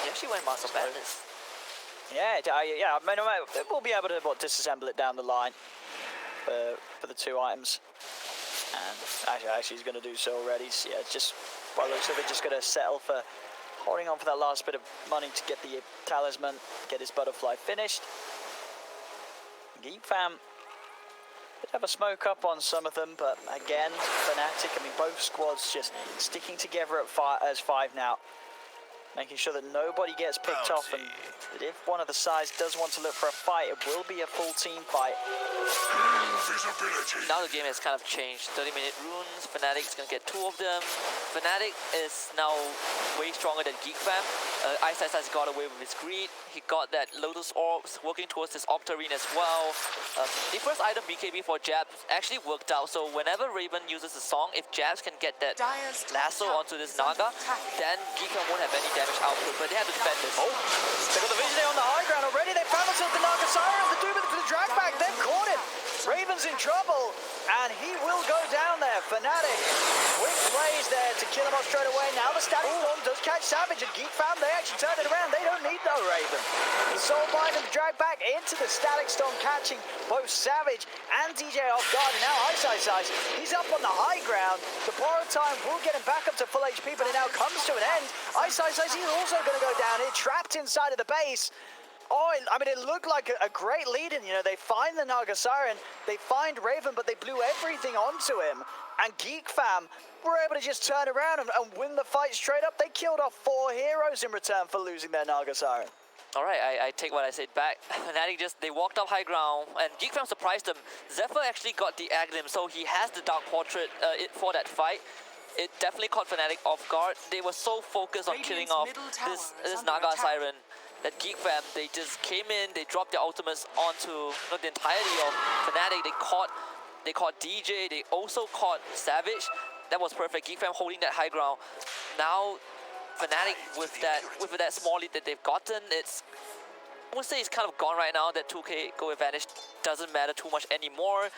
S2: He actually went Master Madness.
S1: Yeah, I mean, we'll be able to disassemble it down the line for the two items. And actually he's going to do so already. So yeah, just by the looks of it, just going to settle for holding on for that last bit of money to get the talisman, get his butterfly finished. GEEKFAM did have a smoke up on some of them, but again, FNATIC, I mean, both squads just sticking together as five now, making sure that nobody gets picked off, and that if one of the sides does want to look for a fight, it will be a full team fight.
S2: Now the game has kind of changed. 30-minute runes, FNATIC's gonna get 2 of them. FNATIC is now way stronger than GEEKFAM. Ice got away with his greed. He got that Lotus Orbs, working towards his Octarine as well. The first item, BKB for Jabs, actually worked out. So whenever Raven uses a song, if Jabs can get that lasso onto this Naga, then GEEKFAM won't have any damage output, but they have to defend this.
S1: Oh, they got the vision there on the high ground already. They found themselves the Naga Siren, the Doom for the drag back. They've caught him. Raven's in trouble, and he will go down there. FNATIC, quick plays there to kill him off straight away. Now the Static Storm does catch Savage, and GEEKFAM, they actually turn it around. They don't need no Raven. The Soul Bind and the drag back into the Static Storm, catching both Savage and DJ off guard. And now Ice, he's up on the high ground. The borrowed time will get him back up to full HP, but it now comes to an end. Ice, he's also going to go down here, trapped inside of the base. Oh, I mean, it looked like a great lead-in. You know, they find the Naga Siren, they find Raven, but they blew everything onto him. And GEEKFAM were able to just turn around and win the fight straight up. They killed off 4 heroes in return for losing their Naga Siren.
S2: All right, I take what I said back. FNATIC they walked up high ground, and GEEKFAM surprised them. Zephyr actually got the Aglim, so he has the Dark Portrait for that fight. It definitely caught FNATIC off guard. They were so focused on killing off this Naga Siren that GEEKFAM, they just came in, they dropped their ultimates onto the entirety of FNATIC. They caught DJ, they also caught Savage. That was perfect. GEEKFAM holding that high ground. Now FNATIC with that small lead that they've gotten, it's would say it's kind of gone right now. That 2K goal advantage doesn't matter too much anymore.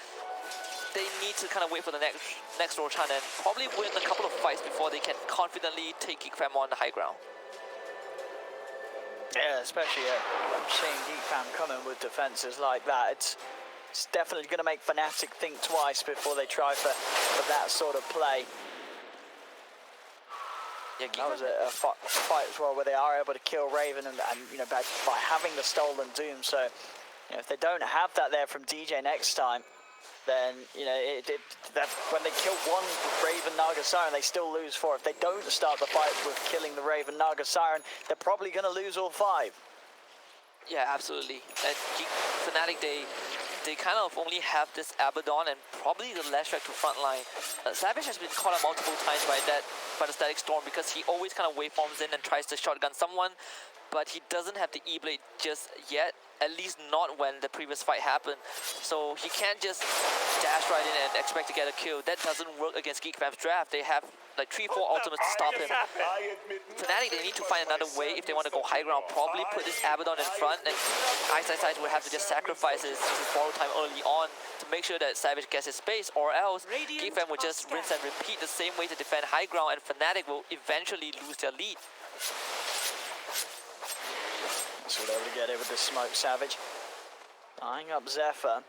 S2: They need to kind of wait for the next Roshan and probably win a couple of fights before they can confidently take GEEKFAM on the high ground.
S1: Yeah, especially seeing GEEKFAM coming with defenses like that. It's definitely going to make FNATIC think twice before they try for that sort of play.
S2: Yeah,
S1: that was a fight as well where they are able to kill Raven and you know, by having the stolen Doom. So you know, if they don't have that there from DJ next time, then you know that when they kill one Raven Naga Siren, they still lose 4. If they don't start the fight with killing the Raven Naga Siren, they're probably going to lose all 5.
S2: Yeah, absolutely. FNATIC, they kind of only have this Abaddon and probably the last track to front line. Savage has been caught out multiple times by the Static Storm because he always kind of waveforms in and tries to shotgun someone, but he doesn't have the E-Blade just yet, at least not when the previous fight happened. So he can't just dash right in and expect to get a kill. That doesn't work against GEEKFAM's draft. They have like 3-4 ultimates to stop him. FNATIC, they need to find another way if they want to go high ground. Probably put this Abaddon in front, and Ice would have to just sacrifice his borrow time early on to make sure that Savage gets his space, or else GEEKFAM would just rinse and repeat the same way to defend high ground, and FNATIC will eventually lose their lead.
S1: So they're able to get it with the smoke. Savage eyeing up Zephyr.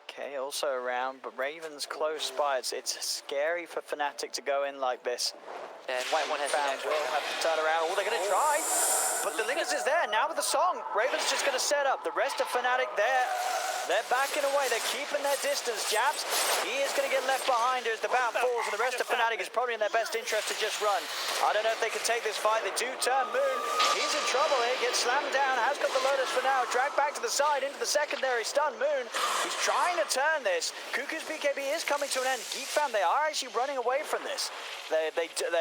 S1: Okay, also around, but Raven's close by. It's scary for FNATIC to go in like this.
S2: And White One has
S1: Found will have to turn around. Oh, they're going to try, but the Lingus is there now with the song. Raven's just going to set up. The rest of FNATIC there. They're backing away. They're keeping their distance. Jabs, he is going to get left behind as the bat falls, and the rest of FNATIC is probably in their best interest to just run. I don't know if they can take this fight. They do turn Moon. He's in trouble here. Gets slammed down. Has got the Lotus for now. Dragged back to the side into the secondary. Stun Moon. He's trying to turn this. Cuckoo's BKB is coming to an end. GEEKFAM, they are actually running away from this. They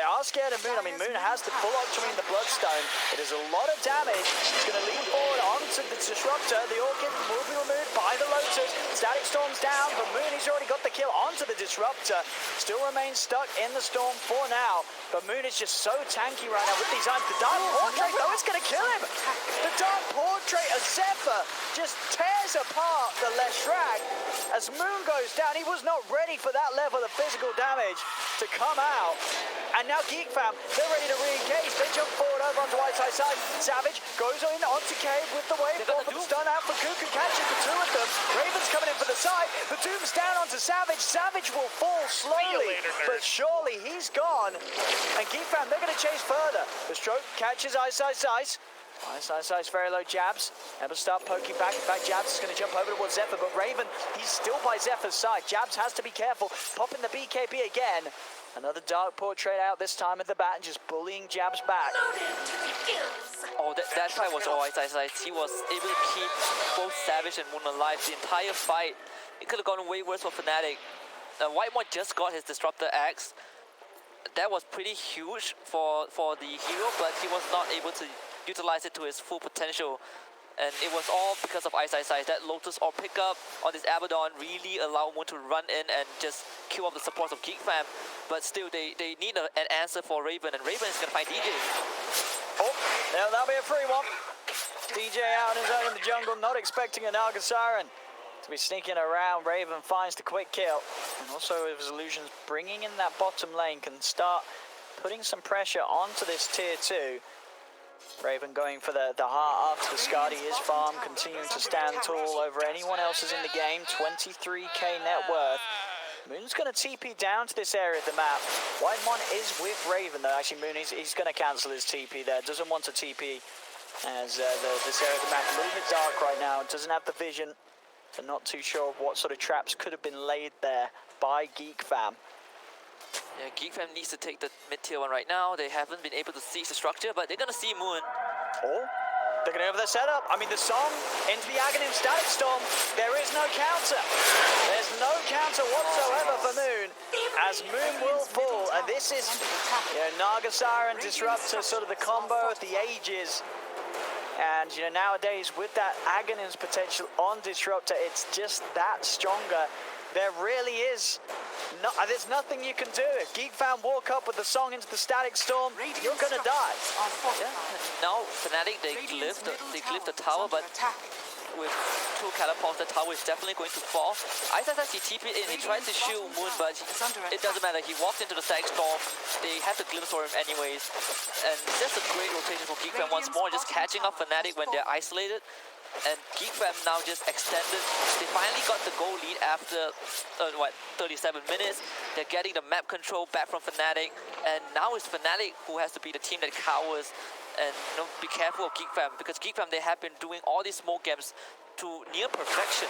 S1: are scared of Moon. I mean, Moon has the full Ultramarine, the Bloodstone. It is a lot of damage. He's going to lean forward onto the Disruptor. The Orchid will be removed by the Lotus. Static Storm's down, but Moon, he's already got the kill onto the Disruptor. Still remains stuck in the Storm for now. But Moon is just so tanky right now with these items. The Dark Portrait, though, it's going to kill him. The Dark Portrait of Zephyr just tears apart the Leshrac as Moon goes down. He was not ready for that level of physical damage to come out. And now GEEKFAM, they're ready to re-engage. They jump forward over onto right side. Savage goes in onto Cave with the wave forward for the stun out for Cuckoo. Catches the 2 of them. Raven's coming in for the side. The Doom's down onto Savage. Savage will fall slowly, but surely he's gone. And GEEKFAM, they're going to chase further. The stroke catches Ice. Ice, very low. Jabs. Able to start poking back. In fact, Jabs is going to jump over towards Zephyr, but Raven, he's still by Zephyr's side. Jabs has to be careful. Popping the BKB again. Another Dark Portrait out, this time at the bat, and just bullying Jabs back.
S2: Oh, that fight was all Ice. He was able to keep both Savage and Moon alive the entire fight. It could have gone way worse for FNATIC. White One just got his Disruptor Axe. That was pretty huge for the hero, but he was not able to utilize it to his full potential. And it was all because of Ice. That Lotus or pickup on this Abaddon really allowed Moon to run in and just kill off the supports of GEEKFAM. But still, they need an answer for Raven, and Raven is going to find DJ.
S1: Oh, now that'll be a free one. DJ out on his own in the jungle, not expecting a Naga Siren to be sneaking around. Raven finds the quick kill. And also his illusions bringing in that bottom lane can start putting some pressure onto this tier 2. Raven going for the heart after the Skadi. His farm continuing to stand tall over anyone else's in the game. 23k net worth. Moon's going to TP down to this area of the map. White One is with Raven though. Actually, Moon, he's going to cancel his TP there. Doesn't want to TP as this area of the map a little bit dark right now. Doesn't have the vision. So not too sure of what sort of traps could have been laid there by GEEKFAM.
S2: Yeah, GEEKFAM needs to take the mid-tier one right now. They haven't been able to seize the structure, but they're going to see Moon.
S1: Oh, they're going to have their setup. I mean, the song into the Aghanim Static Storm. There is no counter. There's no counter whatsoever for Moon, as Moon will fall. And this is, you know, Naga Siren Disruptor, sort of the combo of the ages. And, you know, nowadays with that Aghanim's potential on Disruptor, it's just that stronger. There really is No, there's nothing you can do. If GeekFam walk up with the song into the static storm,
S3: Radiant
S1: you're gonna die.
S3: structures are
S2: Yeah.
S3: fortified.
S2: Now Fnatic they
S3: Radiant's
S2: glyph the
S3: middle
S2: tower,
S3: is under
S2: but
S3: attack.
S2: with 2 catapults, the tower is definitely going to fall. ISS he TP'd in, he tried to shield Moon, but it doesn't matter. He walked into the static storm. They had the glimpse for him anyways. And that's a great rotation for GeekFam once more, just catching up Fnatic when they're isolated. And GeekFam now just extended. They finally got the goal lead after, 37 minutes. They're getting the map control back from Fnatic. And now it's Fnatic who has to be the team that cowers. And be careful of GeekFam, because GeekFam, they have been doing all these smoke games to near perfection.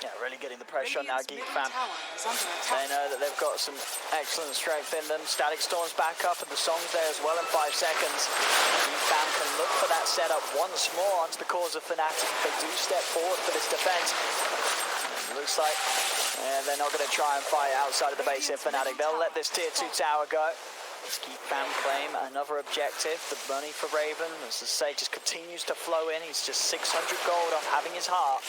S1: Yeah, really getting the pressure on now,
S3: Radiant's middle
S1: GeekFam.
S3: tower is under
S1: They
S3: attack.
S1: know that they've got some excellent strength in them. Static Storm's back up and the song's there as well in 5 seconds. GeekFam can look for that setup once more onto the cause of FNATIC if they do step forward for this defense. It looks like they're not going to try and fight outside of the base here, FNATIC. They'll let this tier 2 tower go. Let's GeekFam claim another objective. The money for Raven, as I say, just continues to flow in. He's just 600 gold off having his heart.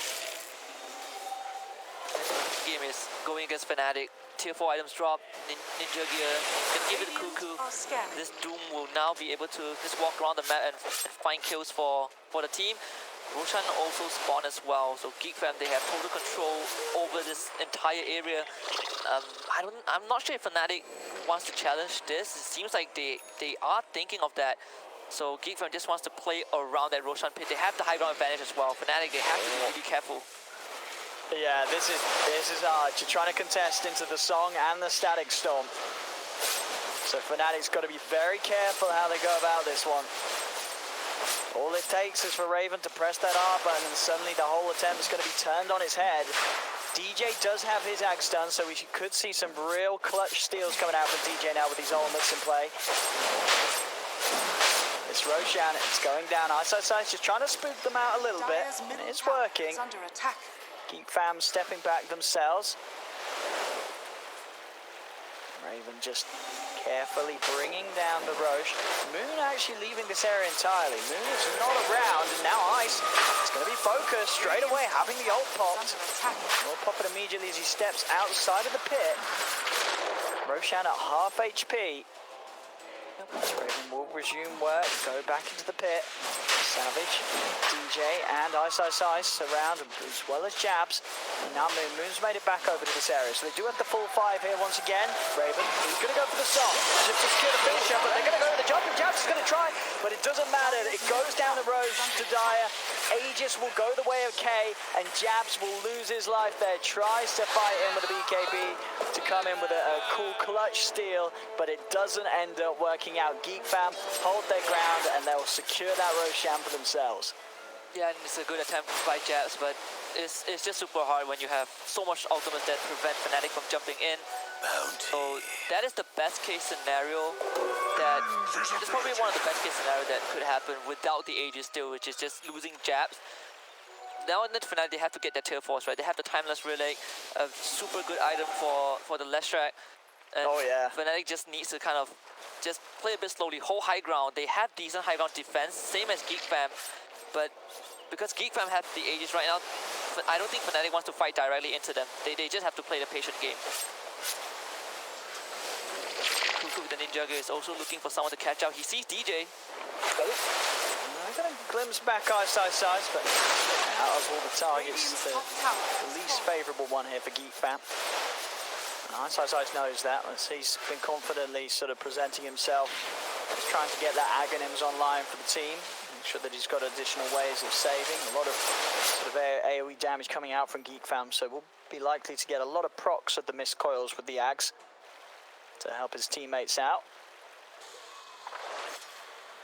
S2: Game is going against Fnatic. Tier 4 items drop, Ninja Gear, can give it a cuckoo.
S3: Radiant are scanning.
S2: This Doom will now be able to just walk around the map and find kills for the team. Roshan also spawned as well, so GeekFam, they have total control over this entire area. I'm not sure if Fnatic wants to challenge this. It seems like they are thinking of that. So GeekFam just wants to play around that Roshan pit. They have the high ground advantage as well. Fnatic, they have to be really careful.
S1: Yeah, this is hard. You're trying to contest into the song and the static storm. So Fnatic's got to be very careful how they go about this one. All it takes is for Raven to press that R button and suddenly the whole attempt is going to be turned on its head. DJ does have his axe done, so we could see some real clutch steals coming out from DJ now with these ultimates in play. It's Roshan, it's going down. ISI's just trying to spook them out a little bit.
S3: Dire's
S1: And
S3: middle
S1: it's
S3: tower
S1: working.
S3: is under attack.
S1: GeekFam stepping back themselves. Raven just carefully bringing down the Roche. Moon actually leaving this area entirely. Moon is not around, and now Ice is going to be focused straight away, having the ult popped.
S3: Under attack.
S1: Will pop it immediately as he steps outside of the pit. Roshan at half HP. Raven will resume work, go back into the pit. Savage, DJ, and Ice around, as well as Jabs. And now Moon's made it back over to this area. So they do have the full 5 here once again. Raven, he's going to go for the song. Just to secure the finisher, but they're going to go for the jump, and Jabs is going to try. But it doesn't matter. It goes down the road to Dire. Aegis will go the way of K, and Jabs will lose his life there. Tries to fight in with a BKB to come in with a cool clutch steal, but it doesn't end up working out. GeekFam hold their ground, and they'll secure that Roshan for themselves.
S2: Yeah, and it's a good attempt by Jabs, but it's just super hard when you have so much ultimates that prevent Fnatic from jumping in. So that is the best case scenario. It's probably one of the best case scenarios that could happen without the Aegis still, which is just losing Jabs. Now in the Fnatic, they have to get their tier 4s, right? They have the Timeless Relay, a super good item for the Leshrac. And
S1: Oh, yeah.
S2: Fnatic just needs to kind of just play a bit slowly, hold high ground. They have decent high ground defense, same as GeekFam, but because GeekFam have the Aegis right now, I don't think Fnatic wants to fight directly into them. They just have to play the patient game. Cuckoo with the Ninja Gear is also looking for someone to catch out. He sees DJ.
S1: I'm going to glimpse back Ice, but out of all the targets,
S3: Radiant's
S1: the
S3: top tower is
S1: least
S3: falling.
S1: favourable one here for GeekFam. Ice knows that, as he's been confidently sort of presenting himself. He's trying to get that Aghanims online for the team. Make sure that he's got additional ways of saving. A lot of sort of AoE damage coming out from GeekFam, so we'll be likely to get a lot of procs of the missed coils with the Ags to help his teammates out.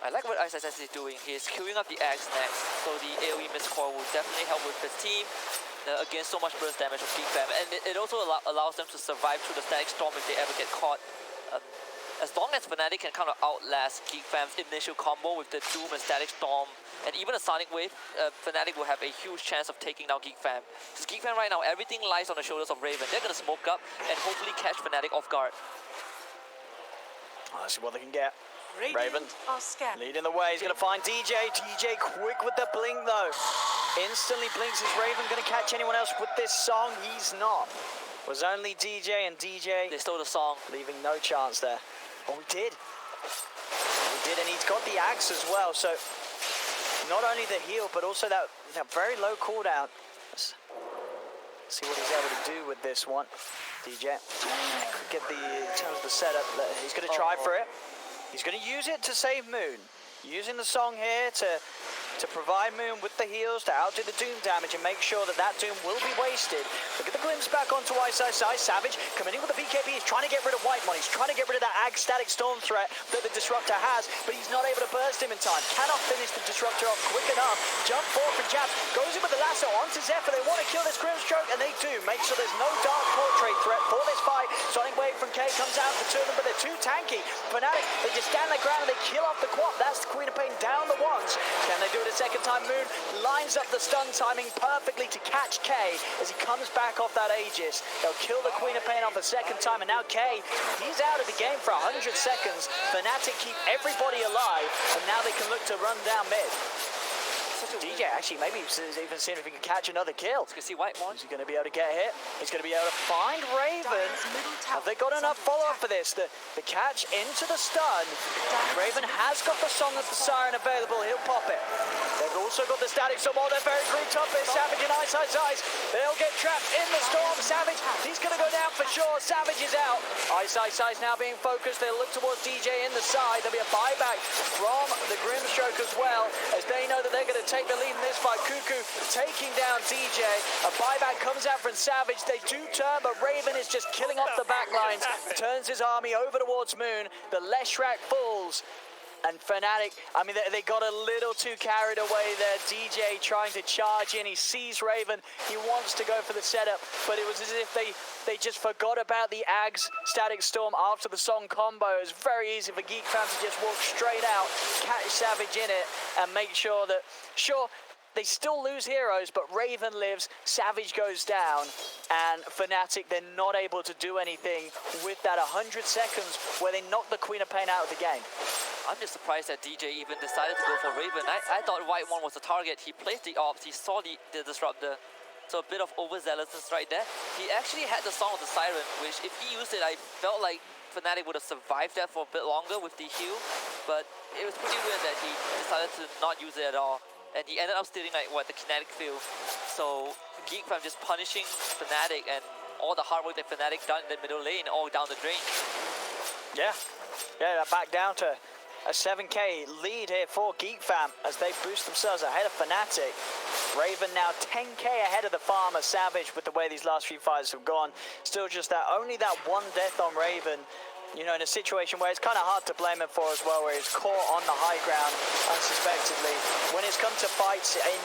S2: I like what ISS is doing. He's queuing up the Axe next, so the AoE missed coil will definitely help with his team against so much burst damage of GeekFam, and it also allows them to survive through the static storm if they ever get caught. As long as Fnatic can kind of outlast GeekFam's initial combo with the Doom and Static Storm, and even a Sonic Wave, Fnatic will have a huge chance of taking down GeekFam. Because GeekFam right now, everything lies on the shoulders of Raven. They're going to smoke up and hopefully catch Fnatic off guard.
S1: Let's see what they can get.
S3: Radiant
S1: Raven
S3: are scanning.
S1: leading the way. He's going to find DJ. DJ quick with the blink though. instantly blinks. Is Raven going to catch anyone else with this song? He's not. It was only DJ, and DJ
S2: They stole the song.
S1: leaving no chance there. Oh, we did. We did, and he's got the axe as well. So not only the heal, but also that very low cooldown. Let's see what he's able to do with this one. DJ could get in terms of the setup. He's going to try for it. He's going to use it to save Moon. Using the song here to provide Moon with the heals to outdo the Doom damage and make sure that Doom will be wasted. Look at the glimpse back onto Ice. Savage coming in with the BKB. He's trying to get rid of Whitemon. He's trying to get rid of that static storm threat that the Disruptor has, but he's not able to burst him in time. Cannot finish the Disruptor off quick enough. Jump forward from Jab. Goes in with the lasso onto Zephyr. They want to kill this Grimstroke, and they do. Make sure there's no Dark Portrait threat for this fight. Sonic Wave from K comes out for two of them, but they're too tanky. FNATIC, they just stand their ground and they kill off the Quap. That's the Queen of Pain down the ones. Can they do it a second time? Moon lines up the stun timing perfectly to catch K as he comes back off that Aegis. They'll kill the Queen of Pain off a second time, and now K, he's out of the game for 100 seconds. FNATIC keep everybody alive, and now they can look to run down mid. DJ actually maybe even seeing if he can catch another kill.
S2: You can see Whitemon.
S1: Is he going to be able to get hit? He's going to be able to find Raven. Have they got enough follow-up for this? The catch into the stun. Raven has got the Song of the Siren available. He'll pop it. They've also got the Static Storm. Oh, they're very grouped up here. Savage and Ice. They'll get trapped in the storm. Savage, he's going to go down for sure. Savage is out. Ice now being focused. They'll look towards DJ in the side. There'll be a buyback from the Grimstroke as well, as they know that they're going to take the lead in this fight. Cuckoo taking down DJ. A buyback comes out from Savage. They do turn, but Raven is just killing off the back lines. Turns his army over towards Moon. The Leshrac falls. And FNATIC, I mean, they got a little too carried away there. DJ trying to charge in. He sees Raven. He wants to go for the setup, but it was as if they just forgot about the Ags Static Storm after the song combo. It was very easy for GEEKFAM to just walk straight out, catch Savage in it, and make sure that, sure, they still lose heroes, but Raven lives, Savage goes down, and FNATIC, they're not able to do anything with that 100 seconds where they knocked the Queen of Pain out of the game.
S2: I'm just surprised that DJ even decided to go for Raven. I thought Whitemon was the target. He placed the ops, he saw the Disruptor. So a bit of overzealousness right there. He actually had the Song of the Siren, which if he used it, I felt like FNATIC would have survived that for a bit longer with the heal. But it was pretty weird that he decided to not use it at all. And he ended up stealing like the kinetic field. So GEEKFAM just punishing FNATIC, and all the hard work that FNATIC done in the middle lane all down the drain.
S1: Yeah, back down to a 7k lead here for GEEKFAM as they boost themselves ahead of FNATIC. Raven now 10k ahead of the Farmer. Savage, with the way these last few fights have gone, still just only that one death on Raven. You know, in a situation where it's kind of hard to blame him for as well, where he's caught on the high ground unsuspectedly. When it's come to fights in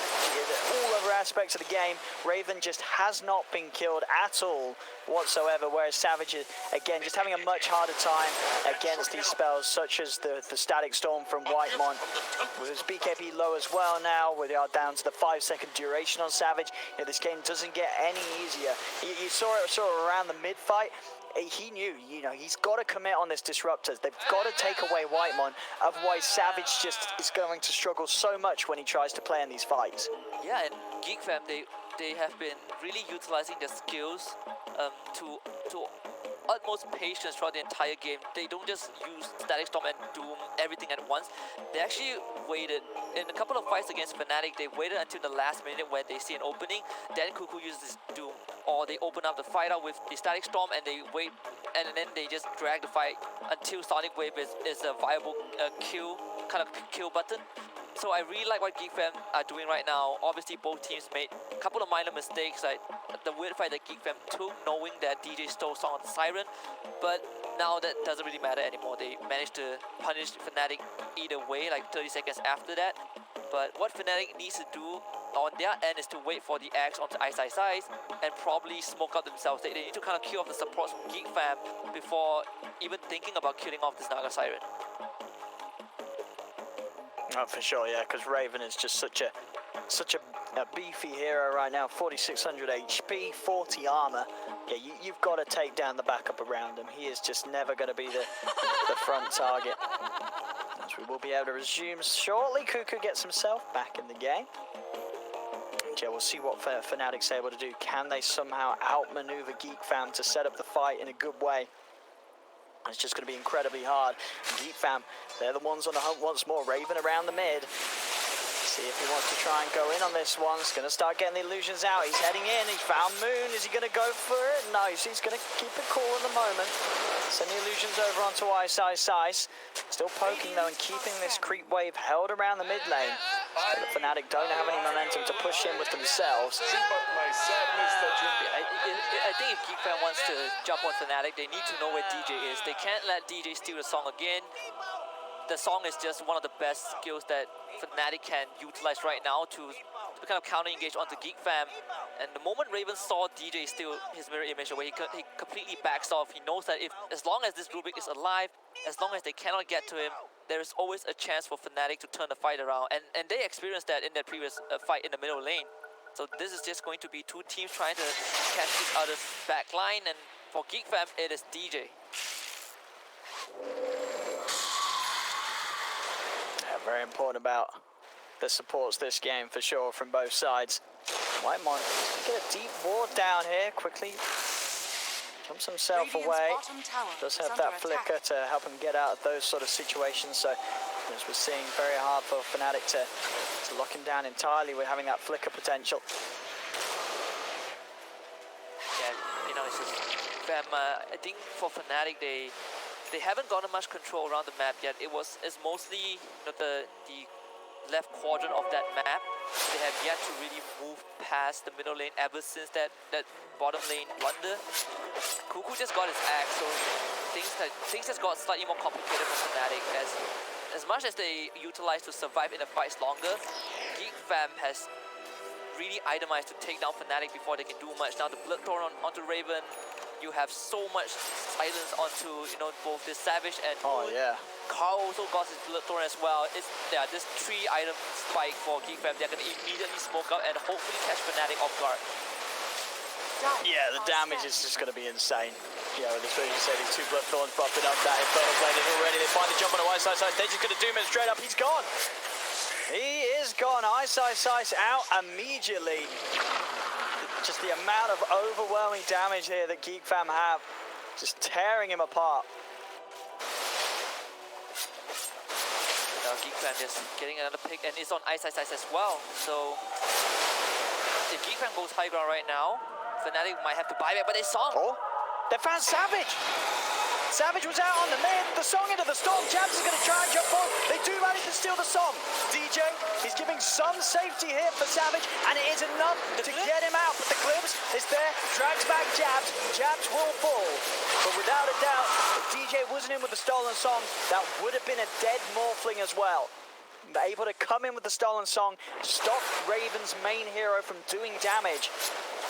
S1: all other aspects of the game, Raven just has not been killed at all whatsoever, whereas Savage is, again, just having a much harder time against these spells, such as the Static Storm from Whitemon. With his BKB low as well now, we are down to the 5-second duration on Savage. You know, this game doesn't get any easier. You saw it around the mid-fight. He knew, you know, he's got to commit on this Disruptors. They've got to take away Whitemon, otherwise Savage just is going to struggle so much when he tries to play in these fights.
S2: Yeah, and GEEKFAM, they have been really utilizing their skills to utmost patience throughout the entire game. They don't just use Static Storm and Doom everything at once. They actually waited. In a couple of fights against FNATIC, they waited until the last minute when they see an opening. Then Cuckoo uses Doom, or they open up the fight out with the Static Storm and they wait, and then they just drag the fight until Sonic Wave is a viable kill button. So I really like what GEEKFAM are doing right now. Obviously, both teams made a couple of minor mistakes, like the weird fight that GEEKFAM took, knowing that DJ stole Song of the Siren. But now that doesn't really matter anymore. They managed to punish FNATIC either way, like 30 seconds after that. But what FNATIC needs to do on their end is to wait for the Axe onto Ice and probably smoke out themselves. They need to kind of kill off the supports from GEEKFAM before even thinking about killing off this Naga Siren.
S1: Oh, for sure, yeah, because Raven is just such a beefy hero right now. 4,600 HP, 40 armor. Yeah, you've got to take down the backup around him. He is just never going to be the front target. As we will be able to resume shortly. Cuckoo gets himself back in the game. Yeah, we'll see what FNATIC's able to do. Can they somehow outmaneuver GEEKFAM to set up the fight in a good way? It's just going to be incredibly hard. GEEKFAM, they're the ones on the hunt once more. Raven around the mid. See if he wants to try and go in on this one. He's going to start getting the illusions out. He's heading in. He's found Moon. Is he going to go for it? No, he's going to keep it cool in the moment. Send the illusions over onto Ice. Still poking though and keeping this creep wave held around the mid lane. But the FNATIC don't have any momentum to push in with themselves.
S2: I think if GeekFam wants to jump on FNATIC, they need to know where DJ is. They can't let DJ steal the song again. The song is just one of the best skills that FNATIC can utilize right now to kind of counter-engage onto GeekFam. And the moment Raven saw DJ steal his mirror image away, he completely backs off. He knows that as long as this Rubik is alive, as long as they cannot get to him, there is always a chance for FNATIC to turn the fight around. And they experienced that in their previous fight in the middle lane. So this is just going to be two teams trying to catch each other's back line. And for GeekFam, it is DJ.
S1: Very important about the supports this game for sure from both sides. Whitemon get a deep ward down here quickly. Jumps himself away. Does have that flicker to help him get out of those sort of situations. So as we're seeing, very hard for FNATIC to lock him down entirely with having that flicker potential.
S2: Yeah, you know, it's just I think for FNATIC they haven't gotten much control around the map yet. It's mostly, you know, the left quadrant of that map. They have yet to really move past the middle lane ever since that bottom lane blunder. Cuckoo just got his axe, so things just got slightly more complicated for FNATIC. As much as they utilize to survive in the fights longer, GeekFam has really itemized to take down FNATIC before they can do much. Now the Bloodthorn onto Raven. You have so much silence onto, you know, both the Savage and
S1: Moon. Yeah.
S2: Carl also got his Bloodthorn as well. This 3-item spike for GeekFam. They're going to immediately smoke out and hopefully catch FNATIC off guard.
S1: Yeah, the damage is just going to be insane. Yeah, with especially you say these 2 Bloodthorns buffing up that Infernal Blade already. They finally jump on the Ice. They're just going to doom it straight up. He's gone. He is gone. Ice out immediately. Just the amount of overwhelming damage here that GeekFam have, just tearing him apart.
S2: Now GeekFam just getting another pick, and it's on Ice as well. So if GeekFam goes high ground right now, FNATIC might have to buy back, but they saw him.
S1: Oh, they found Savage. Savage was out on the mid, the song into the storm. Jabs is going to try and jump on. They do manage to steal the song. DJ, he's giving some safety here for Savage, and it is enough to get him out. But the glimpse is there, drags back Jabs. Jabs will fall. But without a doubt, if DJ wasn't in with the stolen song, that would have been a dead Morphling as well. Able to come in with the stolen song, stop Raven's main hero from doing damage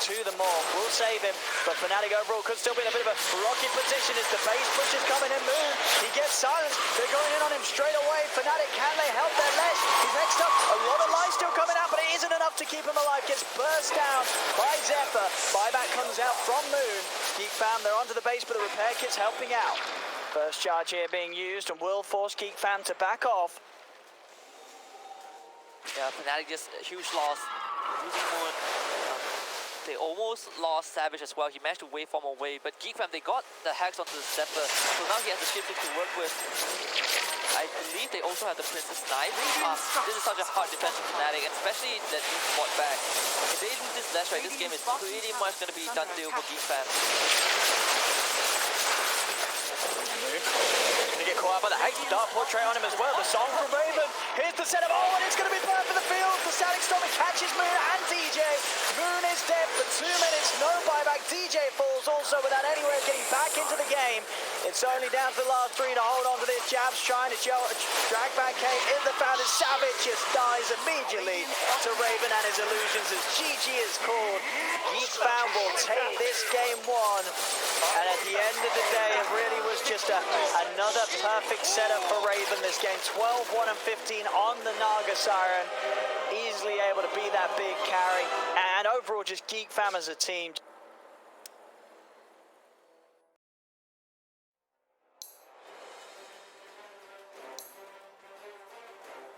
S1: to the Morph. Will save him, but FNATIC overall could still be in a bit of a rocky position as the base push is coming in. Moon, he gets silenced. They're going in on him straight away. FNATIC, can they help their less? He's next up. A lot of life still coming out, but it isn't enough to keep him alive. Gets burst down by Zephyr. Buyback comes out from Moon. GeekFam, they're onto the base, but the repair kit's helping out. First charge here being used and will force GeekFam to back off.
S2: Yeah, FNATIC just a huge loss. Losing Moon. They almost lost Savage as well. He managed to waveform away, but GeekFam, they got the hacks onto the Zephyr, so now he has the shifting to work with. I believe they also have the Princess Knife. This is such a hard defense for FNATIC, and especially that new spot back. If they lose this last right, this game is pretty much going to be done deal for GeekFam.
S1: Gonna get caught up by the hate dark portrait on him as well. The song from Raven. Here's the setup. Oh, and it's gonna be burned for the field. The Static Storm catches Moon and DJ. Moon is dead for 2 minutes. No buyback. DJ falls also without anywhere of getting back into the game. It's only down to the last 3 to hold on to this. Jabs trying to drag back Kate in the fountain. Savage just dies immediately to Raven and his illusions as GG is called. GeekFam will take this game 1. And at the end of the day, it really was just another perfect setup for Raven this game. 12, 1 and 15 on the Naga Siren. Easily able to be that big carry. And overall, just GeekFam as a team.